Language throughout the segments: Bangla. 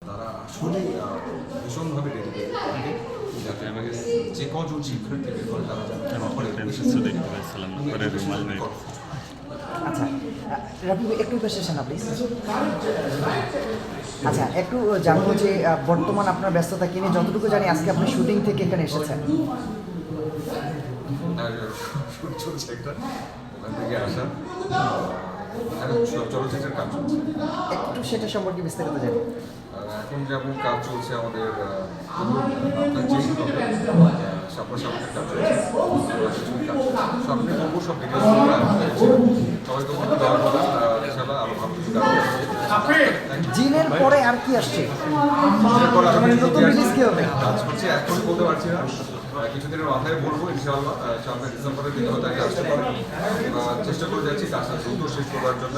তারা আসলে ভীষণভাবে ডেডিকেটেড থাকে যাতে যে কজন শিক্ষার্থী বের করে তারা আচ্ছা রবি একটু বেশি না প্লিজ। আচ্ছা একটু জানবো যে বর্তমান আপনার ব্যস্ততা কিনে যতটুকু জানি আজকে আপনি শুটিং থেকে এখানে এসেছেন। আর শুট চলছে একটা ওখান থেকে আসা আর চলচ্চিত্রের কাজ চলছে একটু সেটা সম্পর্কে বিস্তারিত জানি। এখন যেমন কাজ চলছে আমাদের আপনার যেই সামনাসামনির কাজ চলছে সামনে করবো সব ডিটেলসগুলো সবাই তো মনে দেওয়ার কথা ইনশাআল্লাহ আরও ভালো কিছু কাজ জিনের পরে আর কি আসছে? নতুন রিলিজ কি হবে? কাজ করছে এখন বলতে পারছি না, কিছুদিনের মাথায় বলবো ইনশাআল্লাহ। সামনে ডিসেম্বরের দিকে হয়তো আগে আসতে পারে, চেষ্টা করে যাচ্ছি কাজটা দ্রুত শেষ করার জন্য।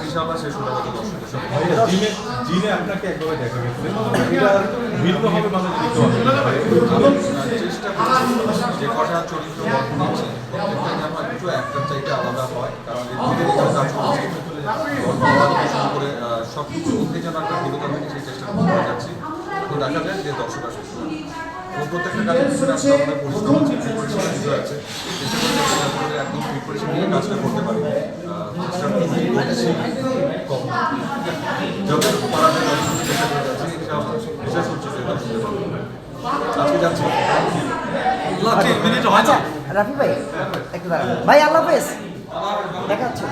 ইনশাআল্লাহ শেষ হলে হয়তো দর্শকের সঙ্গে জিনে আপনাকে একভাবে দেখা গেছে, এটা ভিন্নভাবে মানুষ দিতে হবে। আমি চেষ্টা করছি যে কটা চরিত্র নিচ্ছি প্রত্যেকটা যেন একটু একটার চাইতে আলাদা হয়, কারণ এর কাজ করছি শুরু করে সবটুকুর মধ্যে যেন একটা ভিন্নতা থাকে সেই চেষ্টা করে যাচ্ছি। তো দেখা যায় যে দর্শক আসে এবং প্রত্যেকটা কাজের পিছনে আসলে আমাদের পরিশ্রম আছে, প্রিপারেশন বিষয় আছে। চেষ্টা করে যাতে একদম প্রিপারেশন নিয়ে কাজটা করতে পারি, চেষ্টা করছি কম যতটুকু পারা যায় ততটুকু চেষ্টা করে যাচ্ছি। বিশেষ করছি যে দর্শকদের ভালো লাগে। আজকে যাচ্ছি আচ্ছা রাফি ভাই একটু দাঁড়ান ভাই, আল্লাহ হাফেজ, দেখা হচ্ছে।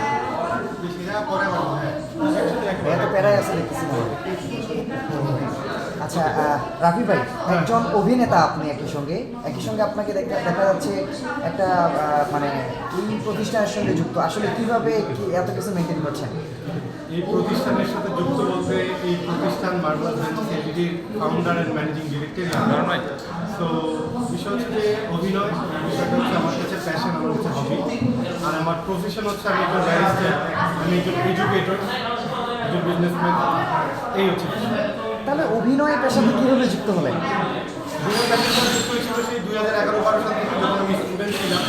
এত প্যারাই আছে দেখতেছি। আচ্ছা রাফি ভাই একজন অভিনেতা, আপনি একই সঙ্গে আপনাকে দেখা যাচ্ছে একটা মানে এই প্রতিষ্ঠানের সঙ্গে যুক্ত। আসলে কিভাবে এত কিছু মেনটেন করছেন? এই প্রতিষ্ঠানের সাথে যুক্ত বলতে এই প্রতিষ্ঠান মার্বেল এলইডির ফাউন্ডার অ্যান্ড ম্যানেজিং ডিরেক্টর। তো বিষয় হচ্ছে যে অভিনয় বিষয়টা হচ্ছে আমার কাছে প্যাশন, আমার কাছে হবি। আর আমার প্রফেশন হচ্ছে আমি একজন ব্যারিস্টার, আমি একজন এডুকেটর, একজন বিজনেসম্যান, এই হচ্ছে বিষয়। তাহলে অভিনয় পেশাতে কীভাবে যুক্ত হলেন? যুক্ত হয়েছিল সেই 2011-12 সাল থেকে, যখন আমি স্টুডেন্ট ছিলাম।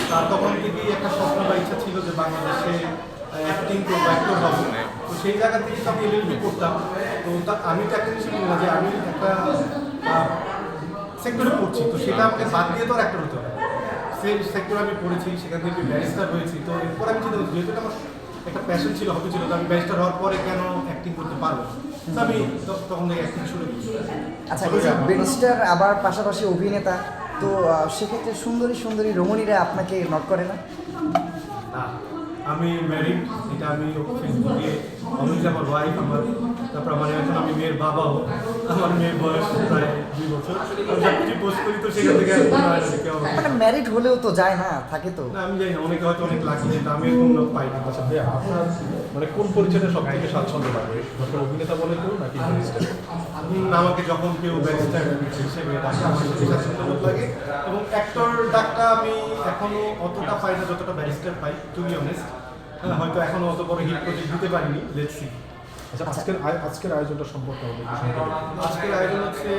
তার তখন থেকেই একটা স্বপ্ন বা ইচ্ছা ছিল যে বাংলাদেশে অ্যাক্টিং করবো, অ্যাক্টর হবো। তো সেই জায়গা থেকে আমি এলএলবি করতাম। তো আমি তো একটা জিনিস বলি না যে আমি একটা সেক্টরে পড়ছি, তো সেটা আমাকে বাদ দিয়ে তো আর অ্যাক্টর হতে হবে। সেই সেক্টরে আমি পড়েছি, সেখান থেকে ব্যারিস্টার হয়েছি। তো এরপর আমি চিন্তা করছি যেহেতু আমার একটা প্যাশন ছিল, হবি ছিল, তো আমি ব্যারিস্টার হওয়ার পরে কেন অ্যাক্টিং করতে পারবো? তো আমি তখন থেকে অ্যাক্টিং শুরু করি। আচ্ছা ব্যারিস্টার আবার পাশাপাশি অভিনেতা, তো সেক্ষেত্রে সুন্দরী রমণীরা আপনাকে নক করে না? না, আমি ম্যারিড, এটা আমি ফেসবুকে অলওয়েজ আমার ওয়াইফ, আমার তারপর আমার এখন আমি মেয়ের বাবাও। আমার মেয়ের বয়স প্রায় 2 বছর। আমি সব কিছু পোস্ট করি, তো সেখান থেকে মানে ম্যারিড হলেও তো যায় না, থাকে তো। না আমি জানি না, অনেকে হয়তো অনেক লাকি, কিন্তু আমি এরকম লোক পাই না। আচ্ছা ভাই, আপনার মানে কোন পরিচয়টা সব থেকে স্বাচ্ছন্দ্য লাগে, অভিনেতা বলে কেউ নাকি ব্যারিস্টার? আমাকে যখন কেউ ব্যারিস্টার হিসেবে ডাকে আমার সাথে স্বাচ্ছন্দ্য বোধ লাগে, এবং অ্যাক্টর ডাকটা আমি এখনো অতটা পাই না যতটা ব্যারিস্টার পাই, টু বি অনেস্ট। হয়তো এখনো অত বড় হিট প্রজেক্ট দিতে পারিনি, লেটস সি। আচ্ছা আজকের আয়োজনটা সম্পর্কে আজকের আয়োজন হচ্ছে